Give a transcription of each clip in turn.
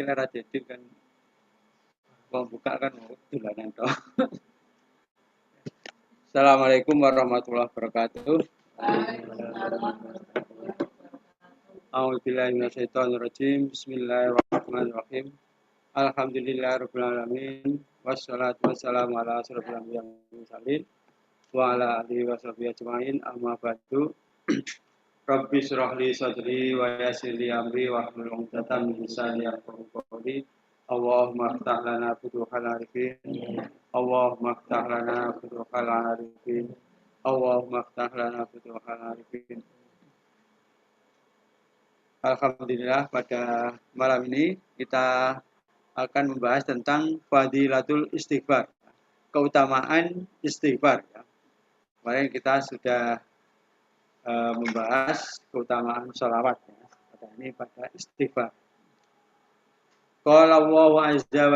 kira jadi kan mau buka kan dolanan toh. Assalamualaikum warahmatullahi wabarakatuh. A'udzubillahi minasyaitonirrajim. Bismillahirrahmanirrahim. Alhamdulillahirabbil alamin. Wassalatu wassalamu ala asyrofil anbiya'i wal mursalin wa ala alihi washabihi ajmain. Amma ba'du. Rabbi shrah li sadri wa yassir li amri wahlul 'uqdatam min lisani yafqahu qawli. Allahumma iftah lana futuhal arifin. Allahumma iftah lana futuhal arifin. Allahumma iftah lana futuhal arifin. Alhamdulillah pada malam ini kita akan membahas tentang fadilatul istighfar, keutamaan istighfar. Kemarin kita sudah membahas keutamaan sholawat. Pada ini pada istighfar. Qala Allah azza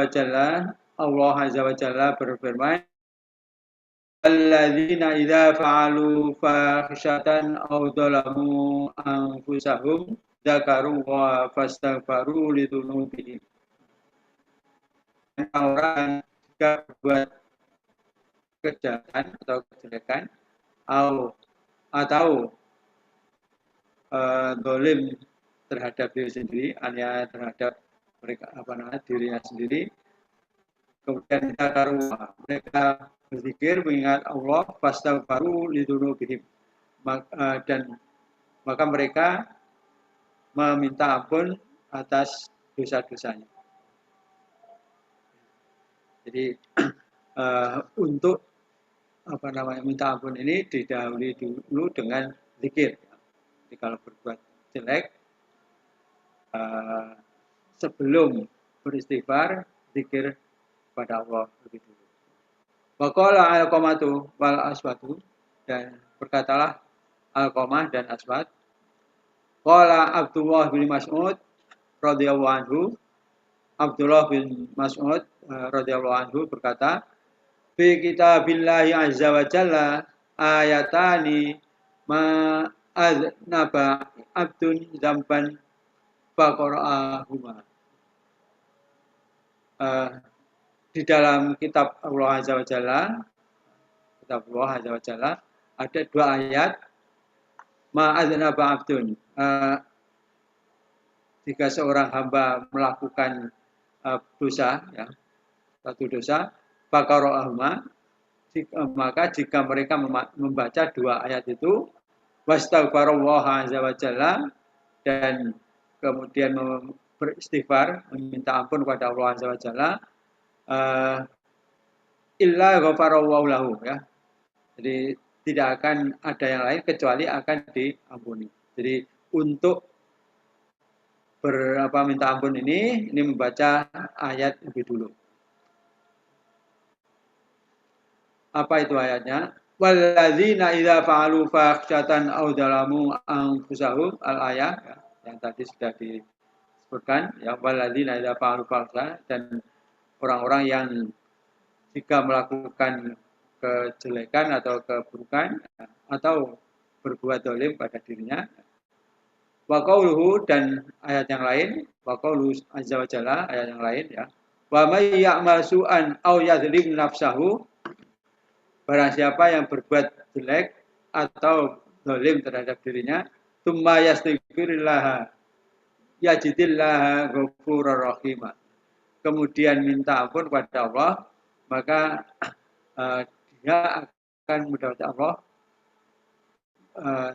wa jalla berfirman, alladzina idza fa'alu fahisyatan aw dzalamu anfusahum dzakaru wa fastaghfaru lidzunubihim. Orang jika berbuat kejahatan atau kejelekan atau dolim terhadap diri sendiri, hanya terhadap mereka dirinya sendiri, kemudian mereka berzikir mengingat Allah, fastaghfaru lidzunubihim, dan maka mereka meminta ampun atas dosa-dosanya. Jadi untuk minta ampun ini didahului dulu dengan zikir. Jadi kalau berbuat jelek, sebelum beristighfar, zikir pada Allah lebih dulu. Wa qala al-qamatu wal aswatu, dan berkatalah Al-Qamah dan Aswad. Qala Abdullah bin Mas'ud radhiyallahu anhu, Abdullah bin Mas'ud radhiyallahu anhu berkata, fi kitabillahi azza wa jalla ayatani ma aznaba abdun zamban faqara'ahuma. Di dalam kitab Allah azza wa jalla, ada dua ayat ma aznaba abdun, jika seorang hamba melakukan dosa, ya, satu dosa, faqara'ahuma, maka jika mereka membaca dua ayat itu, wastaghfirullah azza wa jalla, dan kemudian beristighfar, meminta ampun kepada Allah azza wa jalla, illa ghafarallahu lahu, ya. Jadi tidak akan ada yang lain kecuali akan diampuni. Jadi untuk minta ampun ini membaca ayat lebih dulu. Apa itu ayatnya? Walladzina idza fa'alu fahisyatan aw dzalamu anfusahum, al-ayah, ya, yang tadi sudah disebutkan, ya, walladzina idza fa'alu fahisyatan, dan orang-orang yang jika melakukan kejelekan atau keburukan, ya, atau berbuat dolim pada dirinya. Wa qauluhu, dan ayat yang lain, wa qauluhu azza wa jalla, ayat yang lain, ya, wa may ya'mal su'an aw yadhlim nafsahu, barang siapa yang berbuat jelek atau zalim terhadap dirinya, tsumma yastaghfirullah yajidillaha ghafurur rahim, kemudian minta ampun kepada Allah, maka dia akan mendapat Allah,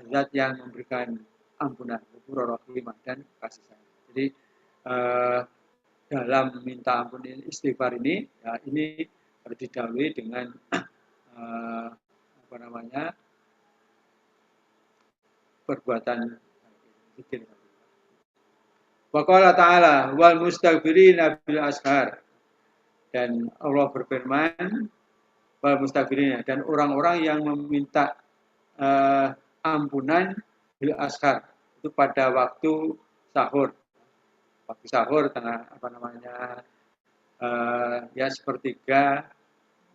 zat yang memberikan ampunan, ghafurur rahim, dan kasih sayang. Jadi dalam minta ampun istighfar ini, ya, ini didahului dengan perbuatan zikir. Wa qala ta'ala wal mustaghfirina bil ashar, dan Allah berfirman wal mustaghfirina, dan orang-orang yang meminta ampunan bil ashar, itu pada waktu sahur. Waktu sahur tengah ya sepertiga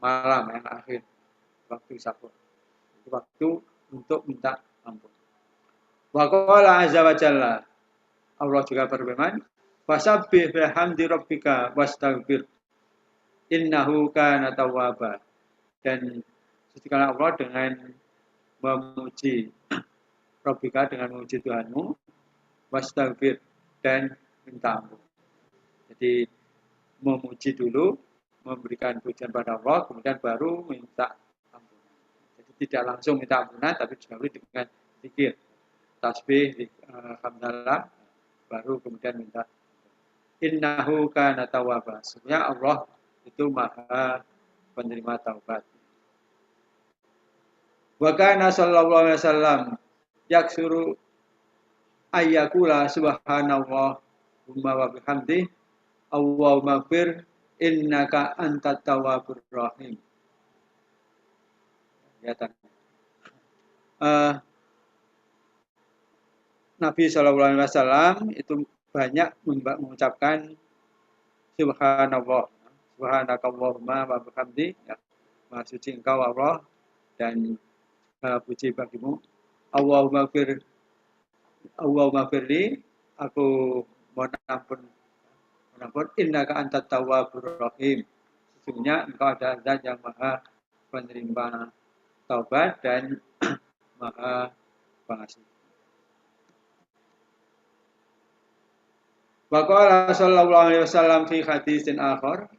malam yang akhir, waktu sahur. Itu waktu untuk minta ampun. Wa qala azza wa jalla, Allah juga berfirman, Fasabbih bihamdi rabbika wastaghfir innahu kana tawwaba. Dan sucikanlah Allah dengan memuji Rabbika, dengan memuji Tuhanmu, wastaghfir, dan minta ampun. Jadi memuji dulu, memberikan pujian pada Allah, kemudian baru minta ampunan. Jadi tidak langsung minta ampunan, tapi didahului dengan zikir, tasbih, hamdalah, baru kemudian minta. Innahu kana tawwaba. Sebenarnya Allah itu maha penerima taubat. Wa kana sallallahu alaihi wasallam yaksuru ayyakula subhanallah wa bihamdi Allahumma fir innaka antat tawwabur rahim. Ya, Nabi Shallallahu Alaihi Wasallam itu banyak mengucapkan Subhanallah, Subhanakallahumma wa bihamdi, ya, Maha suci Engkau Allah dan puji bagimu. Allahumma firli, aku mohon ampun, innaka antat tawwabur rahim. Sesungguhnya Engkau adalah Zat yang Maha penerima taubat dan Maha pengasih. Waqala sallallahu alaihi wasallam fi hadisin akhar,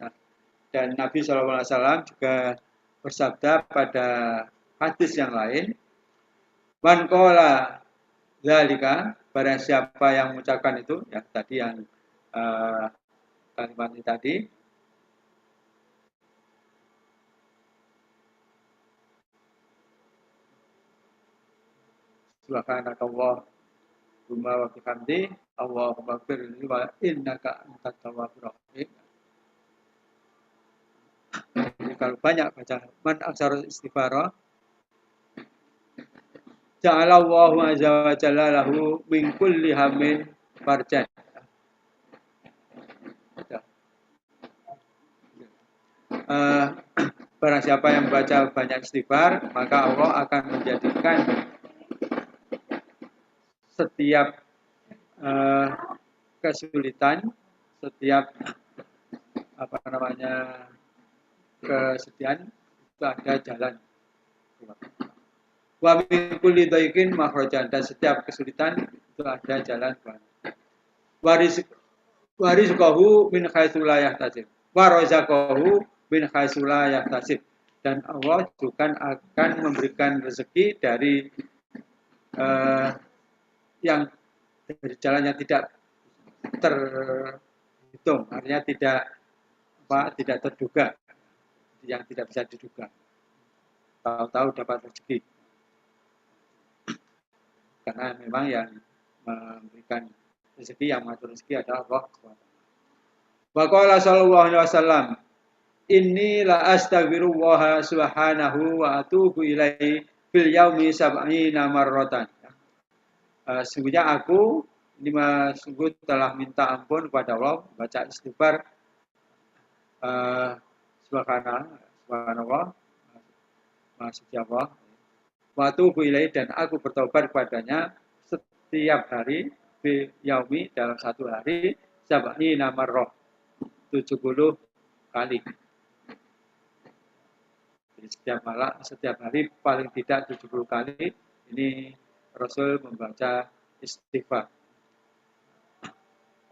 dan Nabi sallallahu alaihi wasallam juga bersabda pada hadis yang lain, man qala zalika, barang siapa yang mengucapkan itu, ya tadi yang kalimat ini tadi, subhanakallah wa bihamdi Allahumma firli wa innaka antat tawwabur rahim. Jadi kalau banyak baca man aksarul istighfar, ja'alallahu azza wa jalla lahu min kulli hammin farjan. Barang siapa yang membaca banyak istighfar, maka Allah akan menjadikan setiap kesulitan, setiap kesedihan itu ada jalan. Wa min kulli dhaiqin makhrajan, dan setiap kesulitan itu ada jalan keluar. Warizqahu min haitsu la yahtasib. Wa razaqahu min haitsu la yahtasib. Dan Allah juga akan memberikan rezeki dari yang dari jalan yang tidak terhitung, artinya tidak terduga, yang tidak bisa diduga. Tahu-tahu dapat rezeki. Karena memang yang memberikan rezeki, yang mengatur rezeki adalah Allah. Wa qala sallallahu alaihi wasallam, inni la astaghfirullah subhanahu wa atubu ilaihi fil yaumi sab'ina marratan. Sungguhnya aku sungguh telah minta ampun kepada Allah, baca istighfar subhanallah, Maha suci Allah, wa atubu ilaihi, dan aku bertobat kepadanya setiap hari, fi yaumi, dalam satu hari, sab'ina marrah, 70 kali. Jadi setiap hari paling tidak 70 kali ini Rasul membaca istighfar.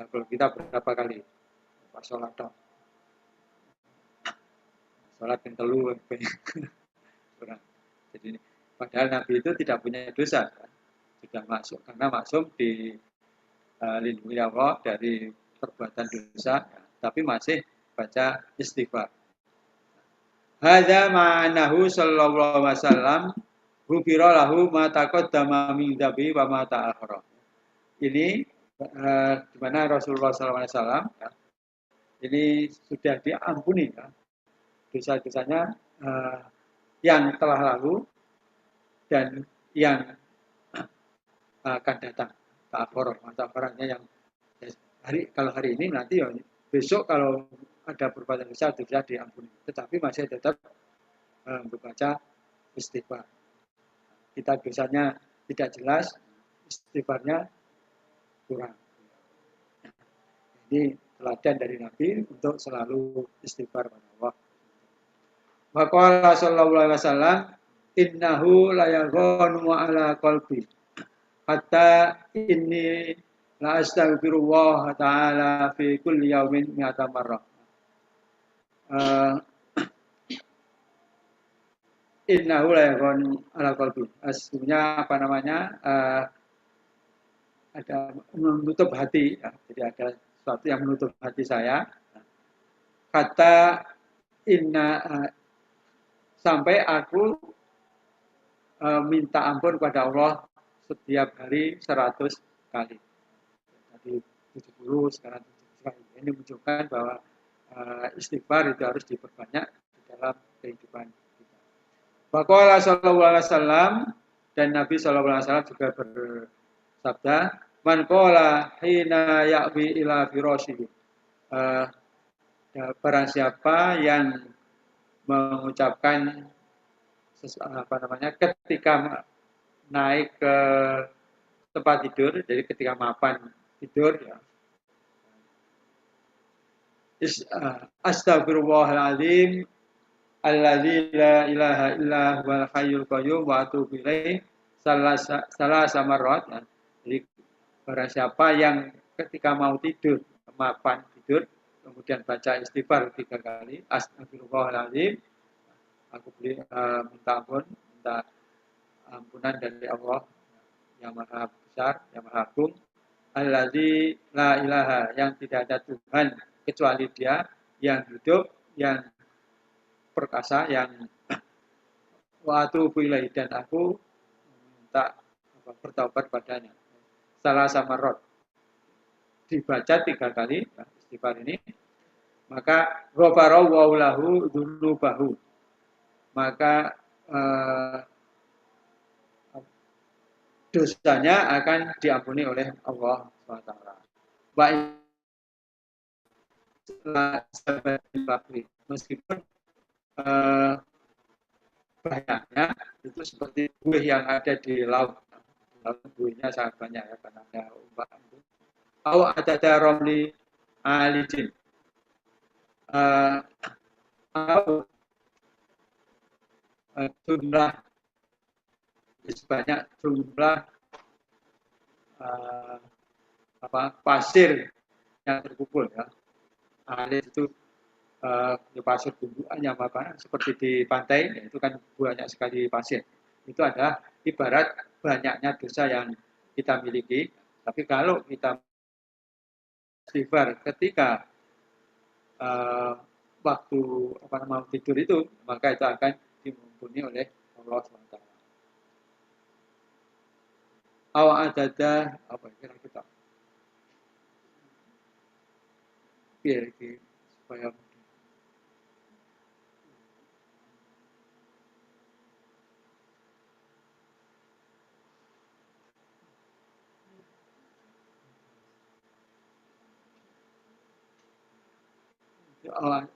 Nah, kalau kita berapa kali? Pas sholat dong. Sholat yang telu. Jadi padahal Nabi itu tidak punya dosa, kan? Sudah masuk, karena maksum dilindungi Allah dari perbuatan dosa, tapi masih baca istighfar. Hadza ma'anahu sallallahu alaihi wasallam ghufira lahu ma taqaddama min dzabi wa ma ta'akhkhara. Ini di mana Rasulullah sallallahu alaihi wasallam ini sudah diampuni, ya, dosa-dosanya yang telah lalu dan yang akan datang. Ta'akhkhara yang kalau hari ini, nanti ya besok kalau ada perbuatan dosa bisa diampuni, tetapi masih tetap membaca istighfar. Kita dosanya tidak jelas, istighfarnya kurang. Ini teladan dari Nabi untuk selalu istighfar kepada Allah. Wa qala sallallahu alaihi wasallam innahu la yaghanu ala qalbi hatta inni la astaghfirullah ta'ala fi kulli yaumin mi'ata marrah. Innahu la yaghanu ala qalbi. Aslinya apa namanya? Ada menutup hati, ya. Jadi ada sesuatu yang menutup hati saya. Kata inna sampai aku minta ampun kepada Allah setiap hari 100 kali. Tadi 70, sekarang 70 kali. Ini menunjukkan bahwa istighfar itu harus diperbanyak di dalam kehidupan kita. Waqala sallallahu alaihi wasallam, dan Nabi sallallahu alaihi wasallam juga bersabda, man qala hina ya'wi ila firasyihi. Barang siapa yang mengucapkan ketika naik ke tempat tidur, jadi ketika mapan tidur, ya, astagfirullahaladzim alladzi la ilaha illa huwal hayyul qayyum wa atubu ilaih salasa marrat, ya. Jadi barang siapa yang ketika mau tidur, mapan tidur, kemudian baca istighfar 3 kali, astagfirullahaladzim, aku minta ampun, minta ampunan dari Allah yang maha besar, yang maha agung, alladzi la ilaha, yang tidak ada Tuhan kecuali Dia, yang hidup, yang perkasa, yang wa atubu ilaih, dan aku minta bertaubat padanya. Salah sama rot dibaca 3 kali istighfar ini, maka ghafarallahu lahu dzunubahu, maka dosanya akan diampuni oleh Allah SWT. Meskipun banyaknya itu seperti buih yang ada di laut. Laut buihnya sangat banyak, ya, karena ada ombak itu. Au ada romli alijin. Jumlah sebanyak jumlah pasir yang terkumpul, ya. Alis itu pasir tumbuhannya apa, seperti di pantai, itu kan banyak sekali pasir. Itu adalah ibarat banyaknya dosa yang kita miliki. Tapi kalau kita istighfar ketika waktu mau tidur itu, maka itu akan diampuni oleh Allah SWT. Ada apa kira kita? Biar supaya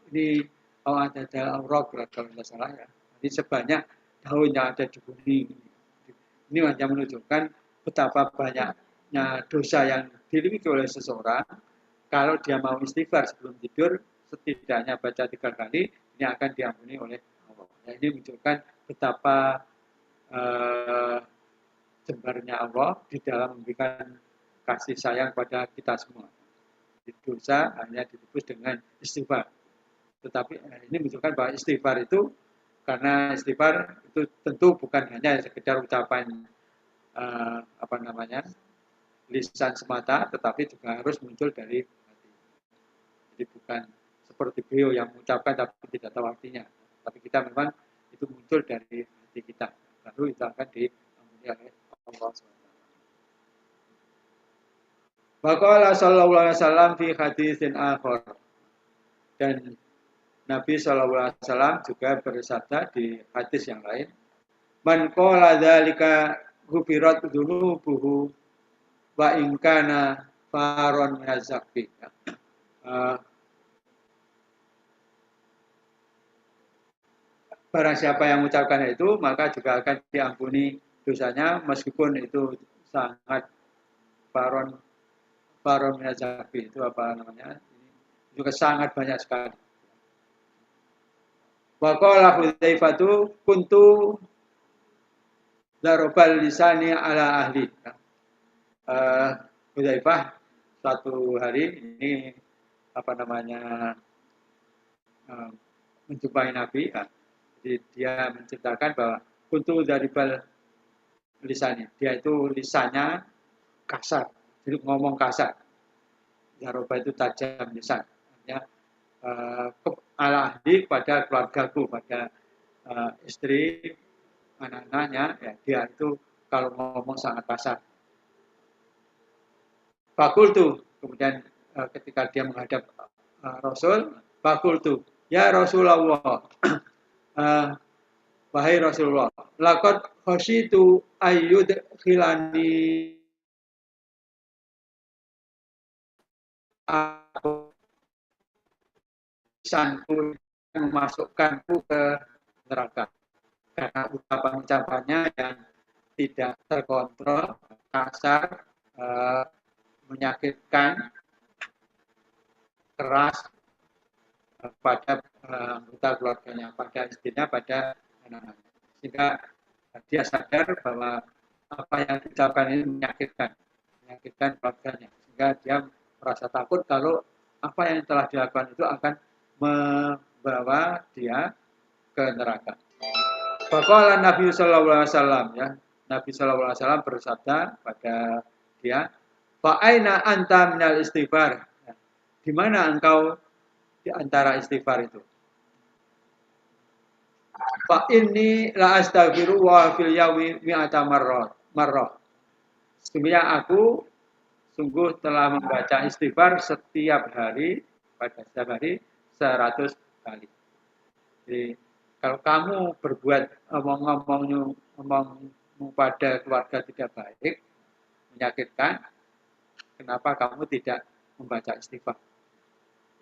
ini ada aurok kalau tidak salah, ya. Jadi sebanyak daun yang ada di bumi ini hanya menunjukkan betapa banyaknya dosa yang dimiliki oleh seseorang. Kalau dia mau istighfar sebelum tidur, setidaknya baca 3 kali, ini akan diampuni oleh Allah. Nah, ini menunjukkan betapa jembarnya Allah di dalam memberikan kasih sayang pada kita semua. Dosa hanya ditebus dengan istighfar. Tetapi ini menunjukkan bahwa istighfar itu, karena istighfar itu tentu bukan hanya sekedar ucapan lisan semata, tetapi juga harus muncul dari hati. Jadi bukan seperti beliau yang mengucapkan tapi tidak tahu artinya. Tapi kita memang itu muncul dari hati kita. Lalu itu akan diampuni oleh Allah SWT. Waqala sallallahu alaihi wasallam fi haditsin akhar, dan Nabi sallallahu alaihi wasallam juga bersabda di hadis yang lain, man qala dzalika ghufirat dzunubuhu wa in kana faron yazaqi. Barang siapa yang mengucapkan itu, maka juga akan diampuni dosanya, meskipun itu sangat istighfar min zambi itu apa namanya? Juga sangat banyak sekali. Wa qala Hudzaifatu kuntu darabal lisani ala ahli. Hudzaifah suatu hari ini apa namanya menjumpai Nabi, jadi dia menceritakan bahwa kuntu daribal lisannya, dia itu lisannya kasar, jadi ngomong kasar. Daroba itu tajam lisan, artinya ala ahli pada keluargaku, pada istri, anak-anaknya, ya, dia itu kalau ngomong sangat kasar. Fakultu, kemudian ketika dia menghadap Rasul, fakultu, ya Rasulullah, wahai Rasulullah, laqad khasyitu ayyud khilani lisanku memasukkanku ke neraka karena ucapan-ucapannya yang tidak terkontrol, kasar, menyakitkan, keras pada anggota keluarganya, pada istrinya, pada anak-anaknya. Sehingga dia sadar bahwa apa yang diucapkan ini menyakitkan keluarganya. Sehingga dia merasa takut kalau apa yang telah dilakukan itu akan membawa dia ke neraka. Faqala Nabi sallallahu alaihi wasallam, ya. Nabi sallallahu alaihi wasallam bersabda pada dia, "Fa aina anta minal istighfar?" Ya. Di mana engkau di antara istighfar itu? Fa inni la astaghfiru wa fil yaumi mi'ata marrah. Sesungguhnya aku sungguh telah membaca istighfar setiap hari, pada setiap hari 100 kali. Jadi kalau kamu berbuat ngomong pada keluarga tidak baik, menyakitkan, kenapa kamu tidak membaca istighfar?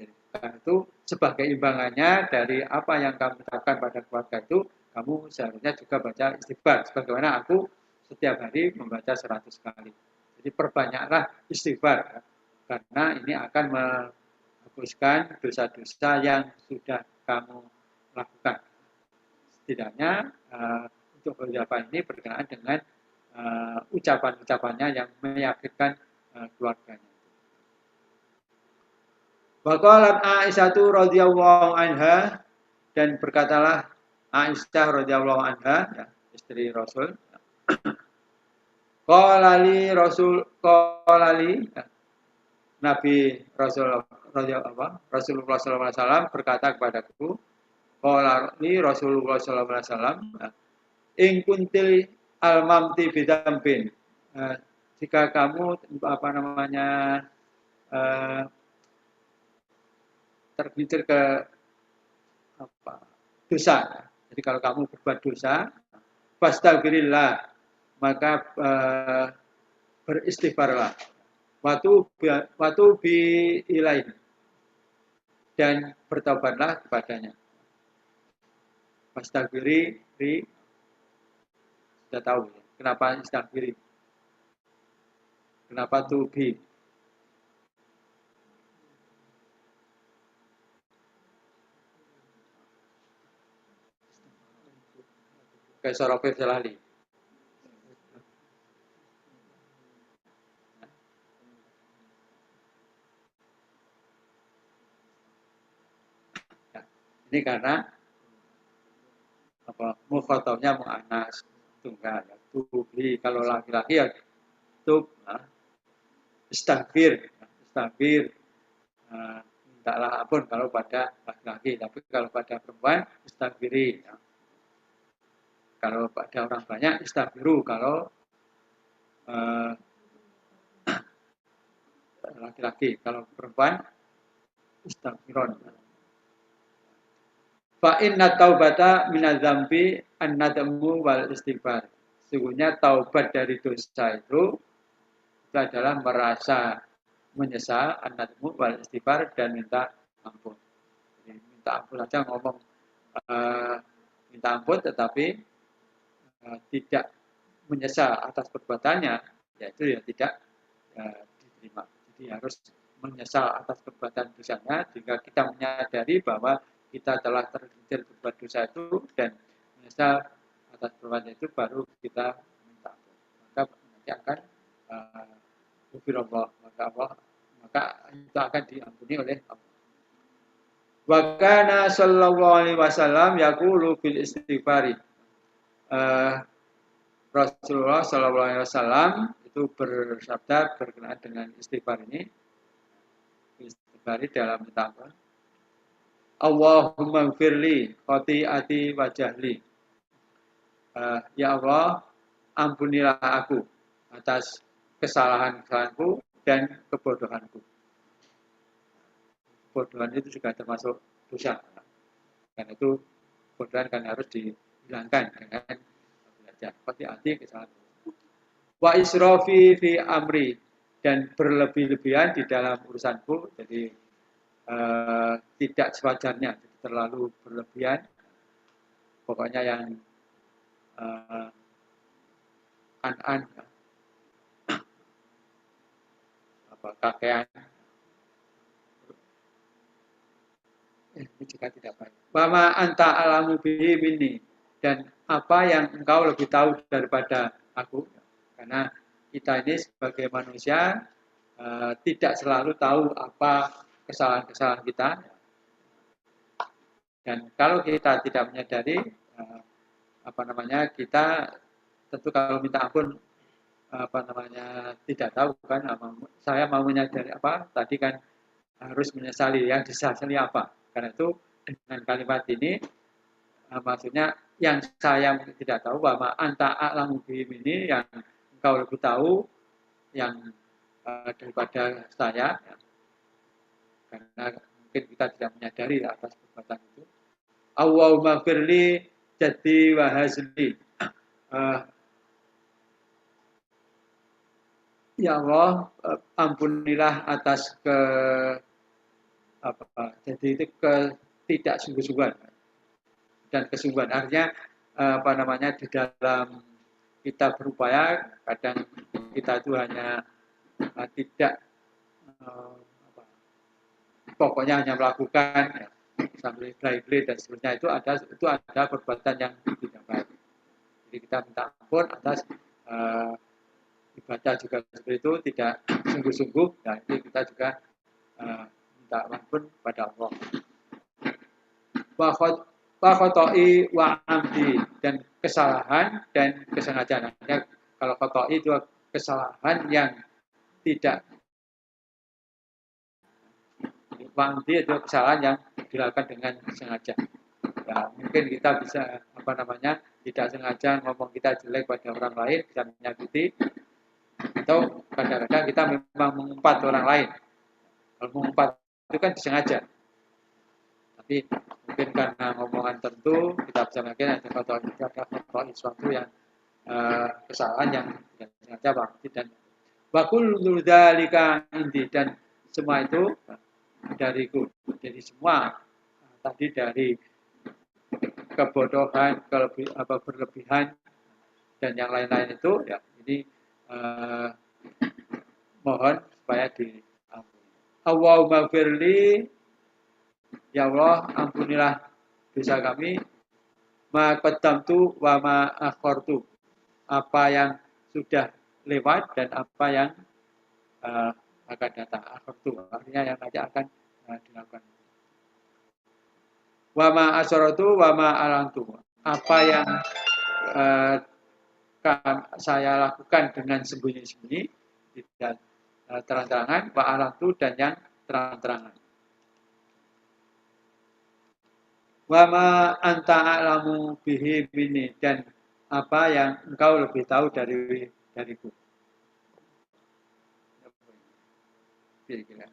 Jadi, karena itu sebagai imbangannya dari apa yang kamu ucapkan pada keluarga itu, kamu seharusnya juga baca istighfar. Sebagaimana aku setiap hari membaca 100 kali. Jadi perbanyaklah istighfar, karena ini akan menghapuskan dosa-dosa yang sudah kamu lakukan. Setidaknya untuk beberapa ini berkenaan dengan ucapan-ucapannya yang menyakitkan keluarganya. Waqalat Aisyatu radhiyallahu anha, dan berkatalah Aisyah radhiyallahu anha, ya, istri Rasul. Qalali ya, Nabi Rasulullah sallallahu alaihi wasallam berkata kepadaku, qalali Rasulullah sallallahu alaihi wasallam, in kuntil al-mamti bidambin. Jika kamu apa namanya tergelincir ke dosa. Jadi kalau kamu berbuat dosa, fastaghfirillah, maka beristighfarlah. Watu bi ilaih, dan bertobatlah kepadanya. Fastaghfiri, sudah tahu ya, kenapa istighfiri? Kenapa tubi? Kayak Sorofir Jalali. Ya, ini karena apa? Mukhatabnya mu'annas tunggal. Ya. Tubi kalau laki-laki ya tub, istighfir, mintalah ampun kalau pada laki-laki, tapi kalau pada perempuan istighfiri. Ya. Kalau pada orang banyak istighfiru, kalau laki-laki, kalau perempuan istighfiron. Fa inna taubata minadzambi an-nadamu wal istighfar. Sesungguhnya taubat dari dosa itu adalah merasa menyesal, an-nadamu wal istighfar, dan minta ampun. Jadi, minta ampun saja ngomong minta ampun tetapi tidak menyesal atas perbuatannya, yaitu ya tidak diterima, Jadi harus menyesal atas perbuatan dosanya jika kita menyadari bahwa kita telah tergelincir berbuat dosa itu dan menyesal atas perbuatan itu baru kita minta ampun. Maka nanti akan maka itu akan diampuni oleh Allah. Wa kana sallallahu alaihi wasallam yaqulu fil istighfari. Rasulullah sallallahu alaihi wasallam itu bersabda berkenaan dengan istighfar ini. Istighfar dalam minta ampun. Allahumma gfirli khati'ati wa jahli. Ya Allah, ampunilah aku atas kesalahan-kesalahanku dan kebodohanku. Kebodohan itu juga termasuk dosa. Karena itu kebodohan kan harus dihilangkan dengan belajar. Khati'ati kesalahan. Wa israfi fi amri, dan berlebih-lebihan di dalam urusanku, jadi tidak sewajarnya, jadi terlalu berlebihan. Pokoknya yang kakean ini juga tidak baik. Wama anta alamu bihi minni, dan apa yang engkau lebih tahu daripada aku, karena kita ini sebagai manusia tidak selalu tahu apa kesalahan-kesalahan kita, dan kalau kita tidak menyadari kita tentu kalau minta ampun tidak tahu kan, saya mau menyadari apa tadi kan, harus menyesali, yang disesali apa. Karena itu dengan kalimat ini maksudnya yang saya tidak tahu, bahwa anta a'lamu bihim ini, yang engkau lebih tahu yang daripada saya, karena mungkin kita tidak menyadari atas perbuatan itu. Allahumma firli jati wa hazli. Ya Allah, ampunilah atas jadi itu ketidaksungguh-sungguhan dan kesungguhan. Artinya di dalam kita berupaya, kadang kita itu hanya tidak pokoknya hanya melakukan sambil play dan seterusnya, itu ada perbuatan yang tidak baik. Jadi kita minta ampun atas ibadah juga seperti itu, tidak sungguh-sungguh, dan itu kita juga minta ampun pada Allah. Wa khoto'i wa amdi, dan kesalahan dan kesengajaan. Kalau khoto'i itu kesalahan yang tidak, wa amdi itu kesalahan yang dilakukan dengan sengaja. Ya, mungkin kita bisa tidak sengaja ngomong kita jelek pada orang lain, bisa menyakiti, atau kadang-kadang kita memang mengumpat orang lain. Kalau mengumpat itu kan disengaja, tapi mungkin karena ngomongan tentu kita bisa mungkin ada foto sesuatu yang kesalahan yang tidak sengaja berarti, dan wakul dzalika indi, dan semua itu dariku. Jadi semua tadi dari kebodohan, berlebihan dan yang lain-lain itu ya, ini mohon supaya diampuni. Allahumma firli, ya Allah, ampunilah dosa kami, ma qaddamtu wa ma akhartu, apa yang sudah lewat dan apa yang akan datang. Akhartu artinya yang nanti akan dilakukan. Wa ma asrartu wa ma alantu, apa yang saya lakukan dengan sembunyi-sembunyi, tidak terang-terangan, wa alantu, dan yang terang-terangan. Wa ma anta a'lamu bihi minni, dan apa yang engkau lebih tahu dariku. Kira-kira.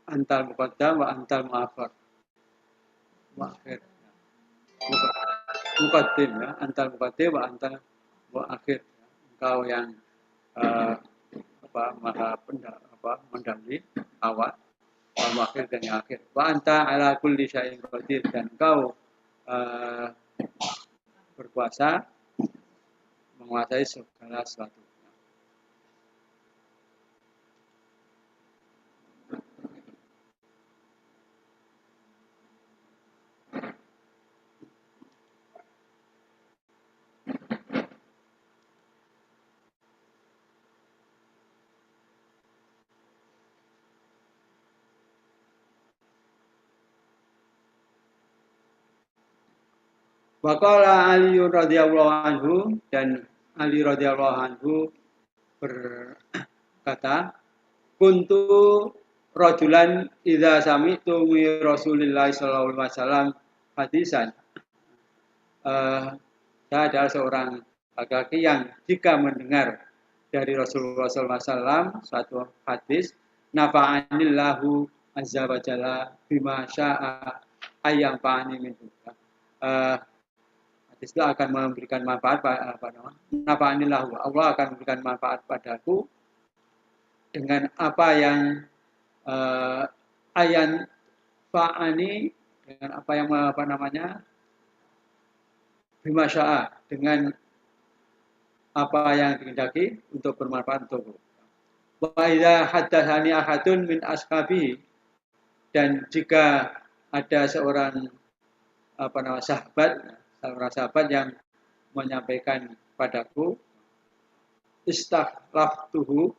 Antal muqaddam wa antal muakhir. Muakhir. Muqaddim ya, antal muqaddim wa antal muakhir. Engkau yang maha mendahului awal, muakhir dan yang akhir. Wa anta ala kulli syai'in qadir, dan engkau berkuasa menguasai segala sesuatu. Waqala Ali radhiyallahu anhu, dan Ali radhiyallahu anhu berkata, kuntu rajulan idza sami'tu mi Rasulillah sallallahu alaihi wasallam hadisan. Saya adalah seorang laki-laki yang jika mendengar dari Rasulullah SAW suatu hadis, nafa'anillahu azza wa jalla bima sya'a ayyam fa'ani minhu. Hadis itu akan memberikan manfaat, nafa'anillahu, Allah akan memberikan manfaat padaku dengan apa yang ayan fa'ani, dengan apa yang bima sya'a, dengan apa yang dikehendaki untuk bermanfaat untukku. Wa idza haddatsani ahadun min ashabi, dan jika ada seorang sahabat yang menyampaikan padaku, istakhlaftuhu,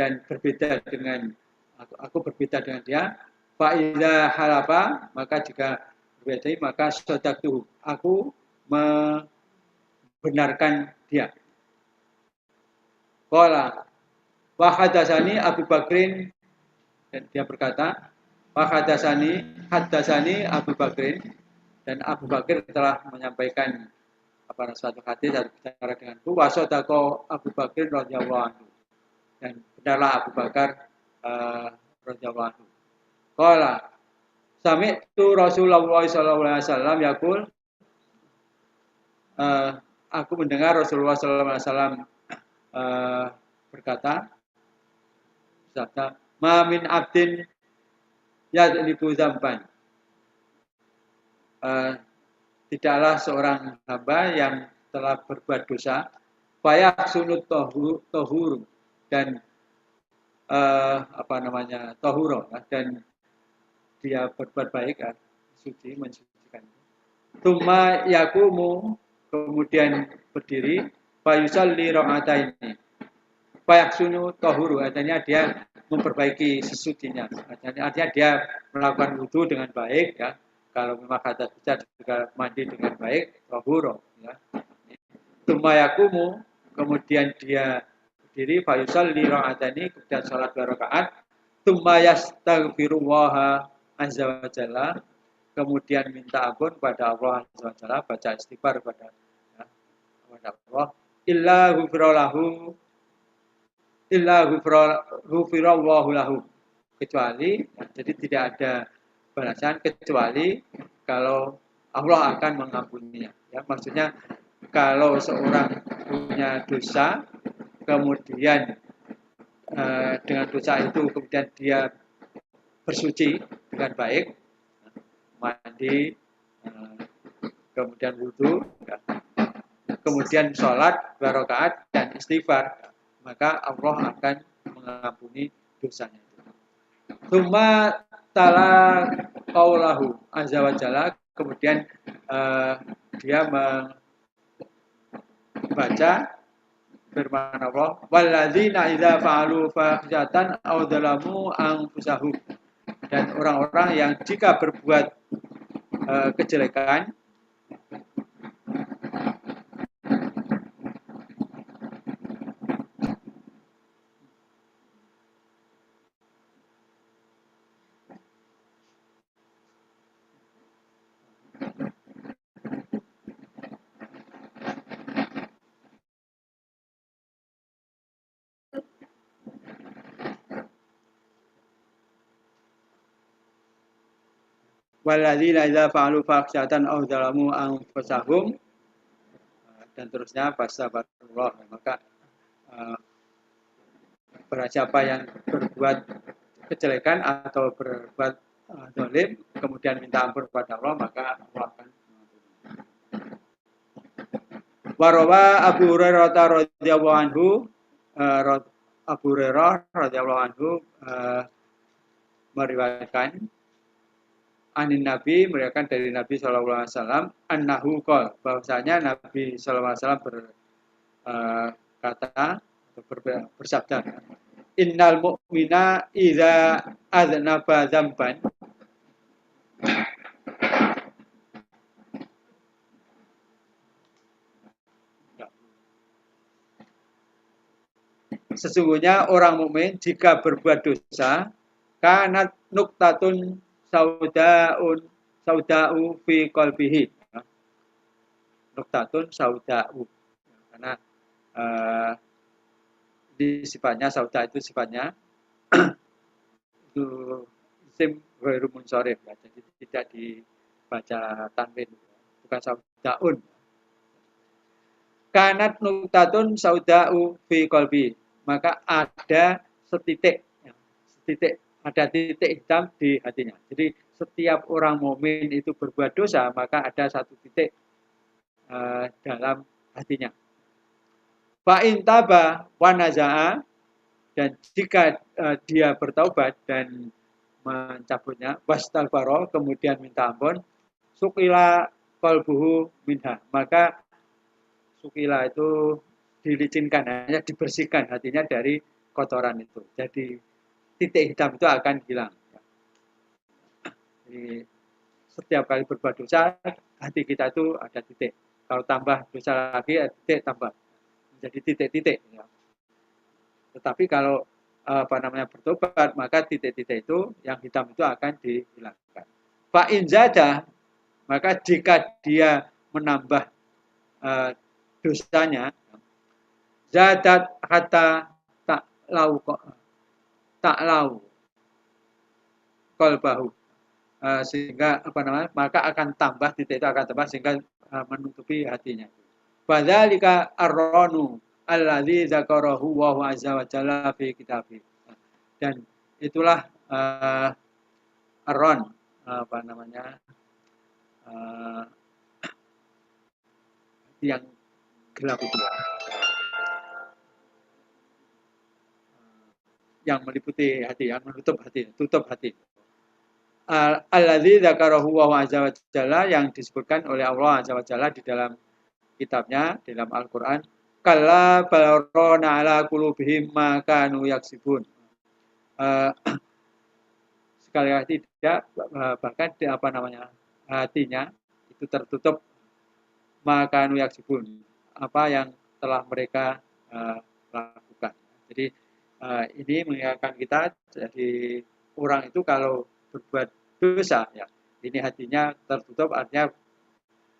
dan berbeda dengan aku berbeda dengan dia, fa idza halafa, maka jika berbeda maka sadaqtuhu, aku membenarkan dia. Qala wa hadatsani Abu Bakrin, dan dia berkata, wa hadatsani Abu Bakrin, dan Abu Bakar telah menyampaikan suatu hadis dan bicara denganku, wa sadaqa Abu Bakrin radhiyallahu anhu, dan benarlah Abu Bakar radhiyallahu anhu. Qala sami'tu Rasulullah sallallahu alaihi wasallam yaqul, aku mendengar Rasulullah sallallahu alaihi wasallam berkata, ma min abdin yadlibu dzamban, tidaklah seorang hamba yang telah berbuat dosa, fayahsunut tahuru, dan tahuro, dan dia berbuat baik, suci, mensucikan. Tsumma yaqumu, kemudian berdiri, fayusalli raka'ataini, fayahsunu tahuru, artinya dia memperbaiki sesucinya, artinya dia melakukan wudu dengan baik, ya. Kalau memang hadas besar juga mandi dengan baik, tahuro, ya. Tsumma yaqumu, kemudian dia berdiri, fayusalli raka'ataini, kemudian salat 2 rakaat, tsumma yastaghfirullah azza wa jalla, kemudian minta ampun kepada Allah azza wa jalla, baca istighfar kepada Allah, illa ghufirallahu lahu, kecuali, jadi tidak ada balasan kecuali kalau Allah akan mengampuninya, ya. Maksudnya kalau seorang punya dosa, kemudian dengan dosa itu kemudian dia bersuci dengan baik, mandi, kemudian wudu, ya, kemudian sholat 2 rakaat dan istighfar, maka Allah akan mengampuni dosanya. Tsumma tala qaulahu azza wa jalla, kemudian dia membaca firman Allah, walladzina idza fa'alu fahsyatan aw dzalamu anfusahum, dan orang-orang yang jika berbuat kejelekan walladzina idza fa'alu fahsyatan aw dzalamu anfusahum, dan terusnya fastaghfirullah, maka barang siapa yang berbuat kejelekan atau berbuat zalim kemudian minta ampun kepada Allah, maka Allah akan warawa Abu Hurairah radhiyallahu anhu, Abu Hurairah radhiyallahu anhu meriwayatkan anin Nabi, meriwayatkan dari Nabi sallallahu alaihi wasallam, annahu qol, bahwasanya Nabi sallallahu alaihi wasallam berkata atau bersabda, innal mu'mina idza aznaba dzamban, sesungguhnya orang mukmin jika berbuat dosa, kanat nuktatun sauda'u fi qalbihi. Nuktatun sauda'u, karena di sifatnya sauda itu sifatnya itu isim ghairu munsharif, ya, jadi tidak dibaca tanwin, bukan saudaun. Kanat nuktatun sauda'u fi qalbi, maka ada setitik, ada titik hitam di hatinya. Jadi setiap orang mukmin itu berbuat dosa, maka ada satu titik dalam hatinya. Fa in taba wa naza'a, dan jika dia bertaubat dan mencabutnya, wastaghfara, kemudian minta ampun, sukila qalbuhu minha, maka sukila itu dilicinkan, hanya dibersihkan hatinya dari kotoran itu. Jadi titik hitam itu akan hilang. Jadi, setiap kali berbuat dosa, hati kita itu ada titik. Kalau tambah dosa lagi, titik tambah. Menjadi titik-titik. Ya. Tetapi kalau bertobat, maka titik-titik itu, yang hitam itu akan dihilangkan. Fa'in zada, maka jika dia menambah dosanya, zadat hatta tak lau qalbahu, sehingga maka akan tambah, titik itu akan tambah sehingga menutupi hatinya. Fadzalika ar-ranu alladzi dzakarahu wa huwa azza wa jalla fi kitabih. Dan itulah ar-ran, yang gelap itu, yang meliputi hati, yang menutup hati, tutup hati. Alladzi dzakarahu wa huwa azza wa jalla, yang disebutkan oleh Allah azza wa jalla di dalam kitabnya, dalam Al-Qur'an, kalla balrona ala qulubihim ma kanu yaksibun. Sekali lagi tidak, bahkan hatinya itu tertutup maka nu yaksibun, apa yang telah mereka lakukan. Jadi ini mengingatkan kita, jadi orang itu kalau berbuat dosa, ya ini hatinya tertutup, artinya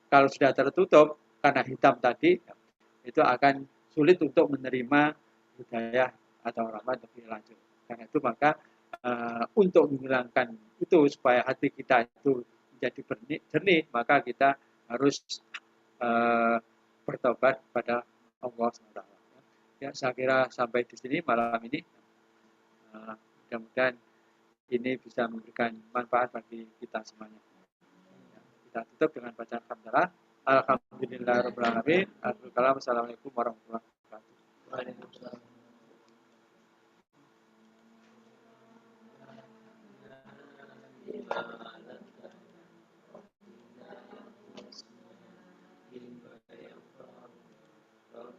kalau sudah tertutup karena hitam tadi, ya, itu akan sulit untuk menerima hidayah atau rahmat lebih lanjut. Karena itu maka untuk menghilangkan itu, supaya hati kita itu menjadi jernih, maka kita harus bertobat pada Allah SWT. Ya, saya kira sampai di sini malam ini. Mudah-mudahan ini bisa memberikan manfaat bagi kita semuanya. Ya, kita tutup dengan bacaan hamdalah. Alhamdulillahirabbil alamin. Assalamualaikum warahmatullahi wabarakatuh.